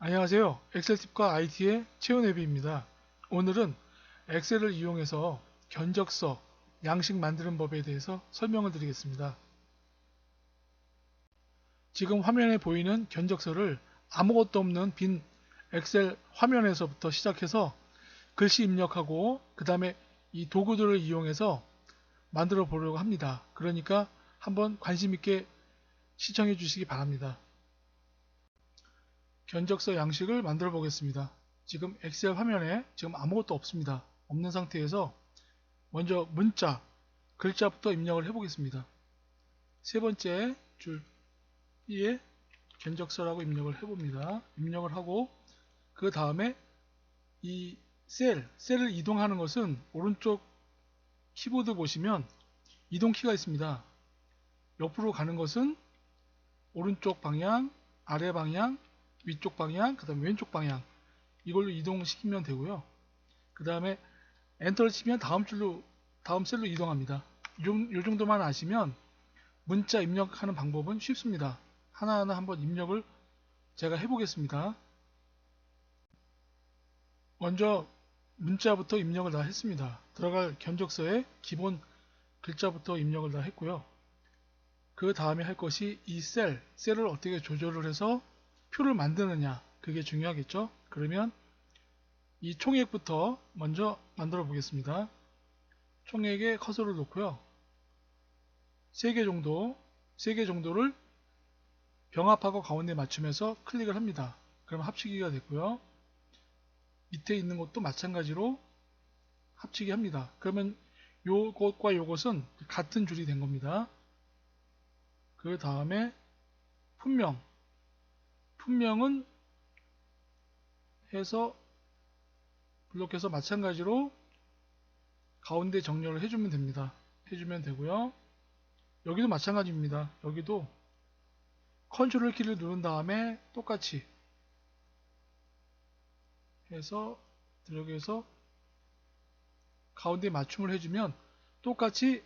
안녕하세요. 엑셀팁과 IT의 최은혜비입니다. 오늘은 엑셀을 이용해서 견적서, 양식 만드는 법에 대해서 설명을 드리겠습니다. 지금 화면에 보이는 견적서를 아무것도 없는 빈 엑셀 화면에서부터 시작해서 글씨 입력하고 그 다음에 이 도구들을 이용해서 만들어 보려고 합니다. 그러니까 한번 관심 있게 시청해 주시기 바랍니다. 견적서 양식을 만들어 보겠습니다. 지금 엑셀 화면에 지금 아무것도 없습니다. 없는 상태에서 먼저 문자, 글자부터 입력을 해 보겠습니다. 세 번째 줄 B에 견적서라고 입력을 해 봅니다. 입력을 하고 그 다음에 이 셀을 이동하는 것은 오른쪽 키보드 보시면 이동키가 있습니다. 옆으로 가는 것은 오른쪽 방향, 아래 방향, 위쪽 방향, 그 다음에 왼쪽 방향 이걸로 이동시키면 되고요. 그 다음에 엔터를 치면 다음 셀로 이동합니다. 이 정도만 아시면 문자 입력하는 방법은 쉽습니다. 하나하나 한번 입력을 제가 해보겠습니다. 먼저 문자부터 입력을 다 했습니다. 들어갈 견적서에 기본 글자부터 입력을 다 했고요. 그 다음에 할 것이 이 셀을 어떻게 조절을 해서 표를 만드느냐, 그게 중요하겠죠. 그러면 이 총액부터 먼저 만들어 보겠습니다. 총액에 커서를 놓고요. 3개 정도를 병합하고 가운데 맞추면서 클릭을 합니다. 그럼 합치기가 됐고요. 밑에 있는 것도 마찬가지로 합치기 합니다. 그러면 요것과 요것은 같은 줄이 된 겁니다. 그 다음에 품명은 해서 블록해서 마찬가지로 가운데 정렬을 해주면 됩니다. 해주면 되고요. 여기도 마찬가지입니다. 여기도 컨트롤 키를 누른 다음에 똑같이 해서 여기에서 가운데 맞춤을 해주면 똑같이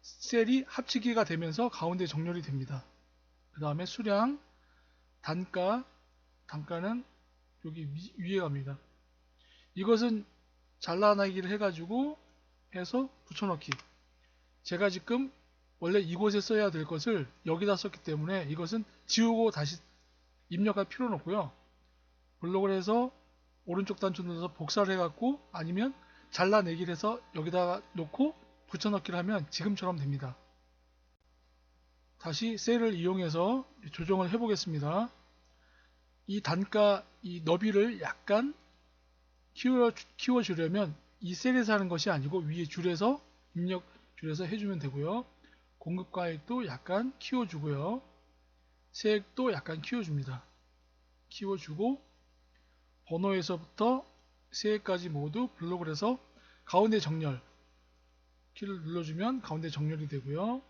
셀이 합치기가 되면서 가운데 정렬이 됩니다. 그 다음에 수량, 단가는 여기 위에 갑니다. 이것은 잘라내기를 해가지고 해서 붙여넣기. 제가 지금 원래 이곳에 써야 될 것을 여기다 썼기 때문에 이것은 지우고 다시 입력할 필요는 없고요. 블록을 해서 오른쪽 단추 눌러서 복사를 해갖고 아니면 잘라내기를 해서 여기다가 놓고 붙여넣기를 하면 지금처럼 됩니다. 다시 셀을 이용해서 조정을 해보겠습니다. 이 단가, 이 너비를 약간 키워주려면 이 셀에서 하는 것이 아니고 위에 줄에서 입력 줄에서 해주면 되고요. 공급가액도 약간 키워주고요. 세액도 약간 키워줍니다. 키워주고 번호에서부터 세액까지 모두 블록을 해서 가운데 정렬 키를 눌러주면 가운데 정렬이 되고요.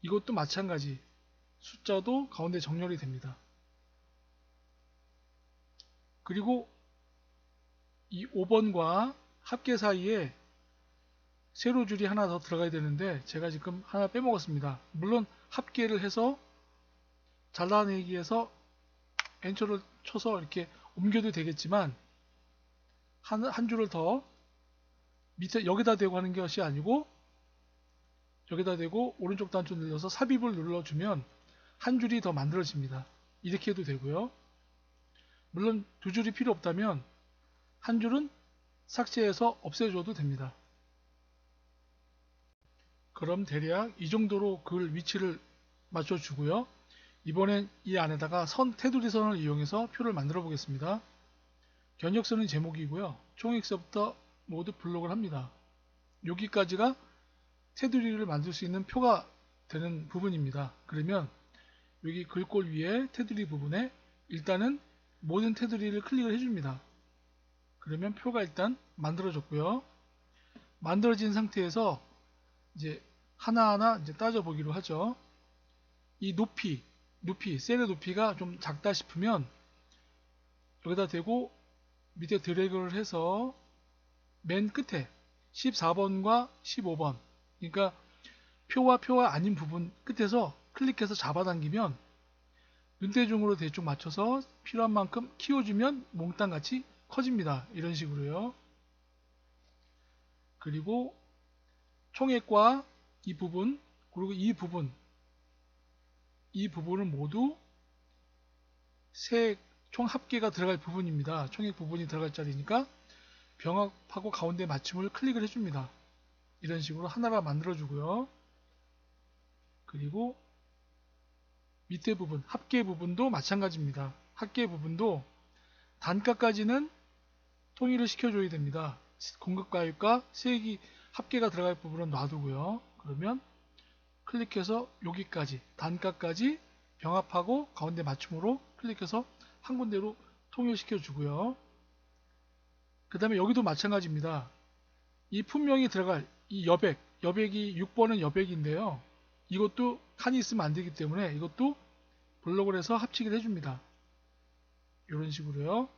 이것도 마찬가지 숫자도 가운데 정렬이 됩니다. 그리고 이 5번과 합계 사이에 세로 줄이 하나 더 들어가야 되는데 제가 지금 하나 빼먹었습니다. 물론 합계를 해서 잘라내기해서 엔터를 쳐서 이렇게 옮겨도 되겠지만 한 줄을 더 밑에 여기다 대고 하는 것이 아니고 여기다 대고 오른쪽 단추 눌러서 삽입을 눌러주면 한 줄이 더 만들어집니다. 이렇게 해도 되고요. 물론 두 줄이 필요 없다면 한 줄은 삭제해서 없애줘도 됩니다. 그럼 대략 이 정도로 글 위치를 맞춰주고요. 이번엔 이 안에다가 테두리 선을 이용해서 표를 만들어 보겠습니다. 견적서는 제목이고요. 총액서부터 모두 블록을 합니다. 여기까지가 테두리를 만들 수 있는 표가 되는 부분입니다. 그러면 여기 글꼴 위에 테두리 부분에 일단은 모든 테두리를 클릭을 해줍니다. 그러면 표가 일단 만들어졌고요. 만들어진 상태에서 이제 하나하나 이제 따져보기로 하죠. 이 셀의 높이가 좀 작다 싶으면 여기다 대고 밑에 드래그를 해서 맨 끝에 14번과 15번 그러니까 표와 아닌 부분 끝에서 클릭해서 잡아당기면 눈대중으로 대충 맞춰서 필요한 만큼 키워주면 몽땅 같이 커집니다. 이런 식으로요. 그리고 총액과 이 부분, 그리고 이 부분은 모두 세 총 합계가 들어갈 부분입니다. 총액 부분이 들어갈 자리니까 병합하고 가운데 맞춤을 클릭을 해줍니다. 이런 식으로 하나가 만들어주고요. 그리고 밑에 부분, 합계 부분도 마찬가지입니다. 합계 부분도 단가까지는 통일을 시켜줘야 됩니다. 공급가액과 세액이 합계가 들어갈 부분은 놔두고요. 그러면 클릭해서 여기까지 단가까지 병합하고 가운데 맞춤으로 클릭해서 한 군데로 통일시켜 주고요. 그 다음에 여기도 마찬가지입니다. 이 품명이 들어갈 이 여백이 6번은 여백인데요. 이것도 칸이 있으면 안 되기 때문에 이것도 블록을 해서 합치기를 해줍니다. 이런 식으로요.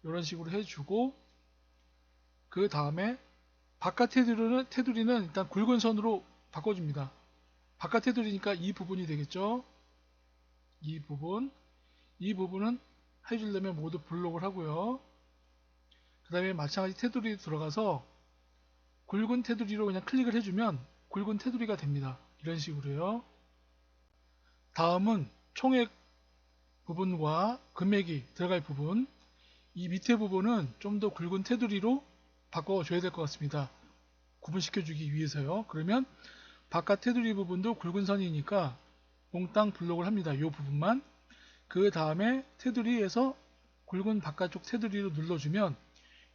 이런 식으로 해주고 그 다음에 바깥 테두리는 일단 굵은 선으로 바꿔줍니다. 바깥 테두리니까 이 부분이 되겠죠. 이 부분은 해주려면 모두 블록을 하고요. 그 다음에 마찬가지 테두리 들어가서 굵은 테두리로 그냥 클릭을 해주면 굵은 테두리가 됩니다. 이런 식으로요. 다음은 총액 부분과 금액이 들어갈 부분, 이 밑에 부분은 좀 더 굵은 테두리로 바꿔줘야 될 것 같습니다. 구분시켜주기 위해서요. 그러면 바깥 테두리 부분도 굵은 선이니까 몽땅 블록을 합니다. 이 부분만. 그 다음에 테두리에서 굵은 바깥쪽 테두리로 눌러주면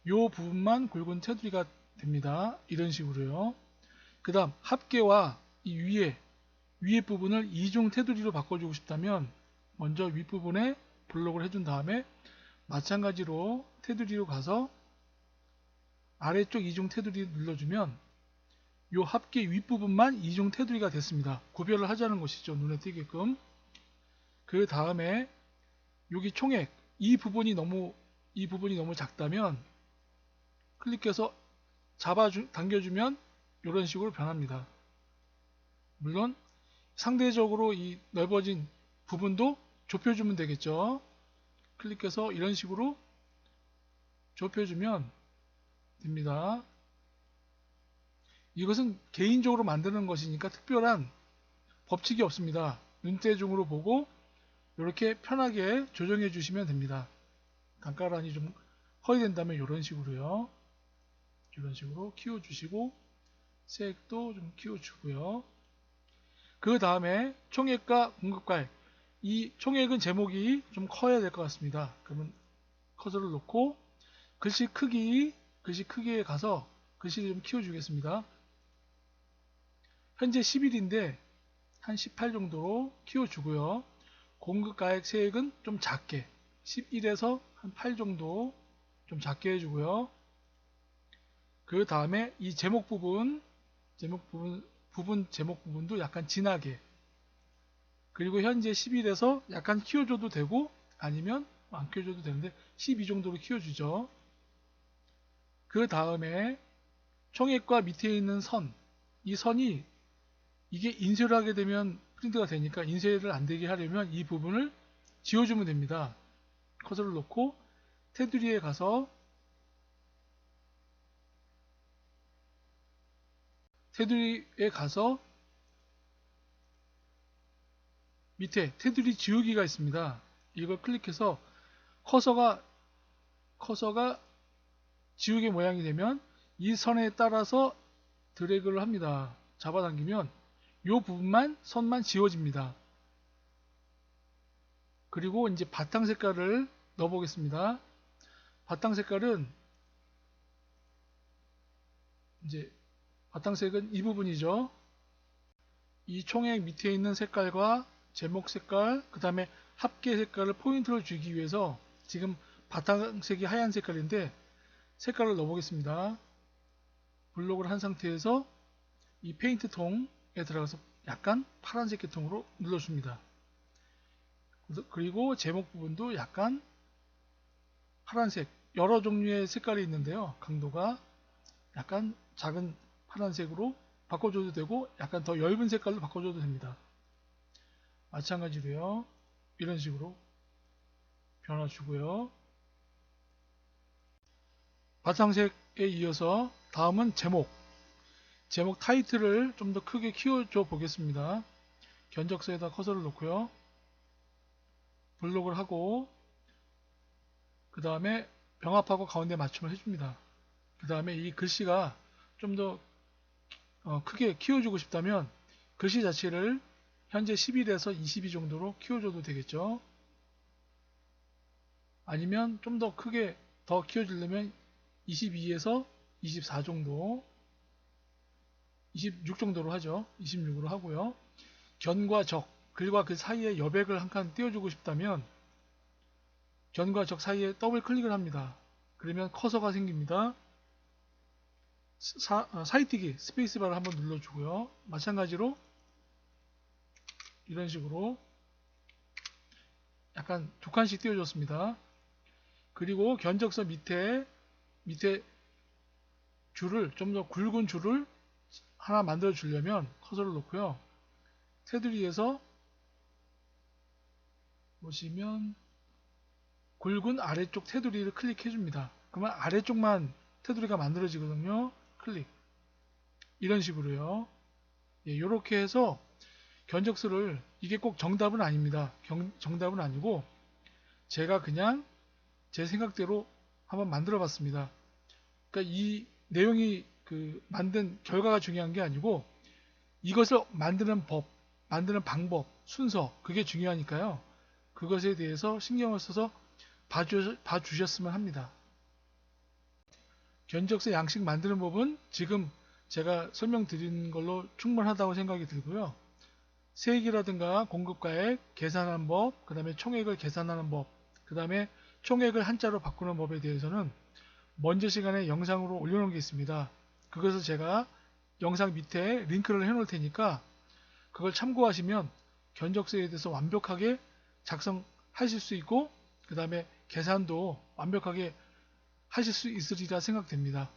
이 부분만 굵은 테두리가 됩니다. 이런 식으로요. 그 다음 합계와 이 위에 부분을 이중 테두리로 바꿔주고 싶다면 먼저 윗부분에 블록을 해준 다음에 마찬가지로 테두리로 가서 아래쪽 이중 테두리 눌러주면 이 합계 윗부분만 이중 테두리가 됐습니다. 구별을 하자는 것이죠. 눈에 띄게끔. 그 다음에 여기 총액 이 부분이 너무 작다면 클릭해서 당겨주면 이런 식으로 변합니다. 물론 상대적으로 이 넓어진 부분도 좁혀주면 되겠죠. 클릭해서 이런 식으로 좁혀주면 됩니다. 이것은 개인적으로 만드는 것이니까 특별한 법칙이 없습니다. 눈대중으로 보고 이렇게 편하게 조정해 주시면 됩니다. 단가란이 좀 허위된다면 이런 식으로요. 이런 식으로 키워주시고 색도 좀 키워주고요. 그 다음에 총액과 공급가액, 이 총액은 제목이 좀 커야 될 것 같습니다. 그러면 커서를 놓고 글씨 크기에 가서 글씨를 좀 키워주겠습니다. 현재 11인데 한 18 정도로 키워주고요. 공급가액 세액은 좀 작게 11에서 한 8 정도 좀 작게 해주고요. 그 다음에 이 제목 부분도 약간 진하게, 그리고 현재 11에서 약간 키워줘도 되고 아니면 안 키워줘도 되는데 12 정도로 키워주죠. 그 다음에 총액과 밑에 있는 선, 이 선이 이게 인쇄를 하게 되면 프린트가 되니까 인쇄를 안 되게 하려면 이 부분을 지워주면 됩니다. 커서를 놓고 테두리에 가서 밑에 테두리 지우기가 있습니다. 이걸 클릭해서 커서가 지우개 모양이 되면 이 선에 따라서 드래그를 합니다. 잡아당기면 이 부분만 선만 지워집니다. 그리고 이제 바탕 색깔을 넣어 보겠습니다. 바탕 색깔은 이제 바탕색은 이 부분이죠. 이 총액 밑에 있는 색깔과 제목 색깔, 그 다음에 합계 색깔을 포인트를 주기 위해서 지금 바탕색이 하얀 색깔인데 색깔을 넣어 보겠습니다. 블록을 한 상태에서 이 페인트 통에 들어가서 약간 파란색 계통으로 눌러줍니다. 그리고 제목 부분도 약간 파란색, 여러 종류의 색깔이 있는데요. 강도가 약간 작은 파란색으로 바꿔줘도 되고 약간 더 엷은 색깔로 바꿔줘도 됩니다. 마찬가지로요. 이런 식으로 변화 주고요. 바탕색에 이어서 다음은 제목 타이틀을 좀 더 크게 키워줘 보겠습니다. 견적서에다 커서를 놓고요. 블록을 하고 그 다음에 병합하고 가운데 맞춤을 해줍니다. 그 다음에 이 글씨가 좀 더 크게 키워주고 싶다면 글씨 자체를 현재 11에서 22 정도로 키워줘도 되겠죠. 아니면 좀 더 크게 더 키워주려면 22에서 24 정도, 26 정도로 하죠. 26으로 하고요. 견과 적, 글과 그 사이에 여백을 한 칸 띄워주고 싶다면 견과 적 사이에 더블 클릭을 합니다. 그러면 커서가 생깁니다. 사이티기 스페이스바를 한번 눌러주고요. 마찬가지로 이런 식으로 약간 두 칸씩 띄워줬습니다. 그리고 견적서 밑에 줄을 좀 더 굵은 줄을 하나 만들어 주려면 커서를 놓고요. 테두리에서 보시면 굵은 아래쪽 테두리를 클릭해 줍니다. 그러면 아래쪽만 테두리가 만들어지거든요. 클릭. 이런 식으로요. 예, 이렇게 해서 견적서를 이게 꼭 정답은 아닙니다. 정답은 아니고 제가 그냥 제 생각대로 한번 만들어 봤습니다. 그러니까 이 내용이 만든 결과가 중요한 게 아니고 이것을 만드는 법, 만드는 방법, 순서 그게 중요하니까요. 그것에 대해서 신경을 써서 봐주셨으면 합니다. 견적서 양식 만드는 법은 지금 제가 설명드린 걸로 충분하다고 생각이 들고요. 세액이라든가 공급가액 계산하는 법, 그 다음에 총액을 계산하는 법, 그 다음에 총액을 한자로 바꾸는 법에 대해서는 먼저 시간에 영상으로 올려놓은 게 있습니다. 그것을 제가 영상 밑에 링크를 해놓을 테니까 그걸 참고하시면 견적서에 대해서 완벽하게 작성하실 수 있고 그 다음에 계산도 완벽하게 하실 수 있으리라 생각됩니다.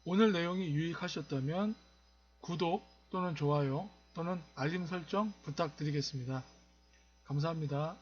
오늘 내용이 유익하셨다면 구독 또는 좋아요 또는 알림 설정 부탁드리겠습니다. 감사합니다.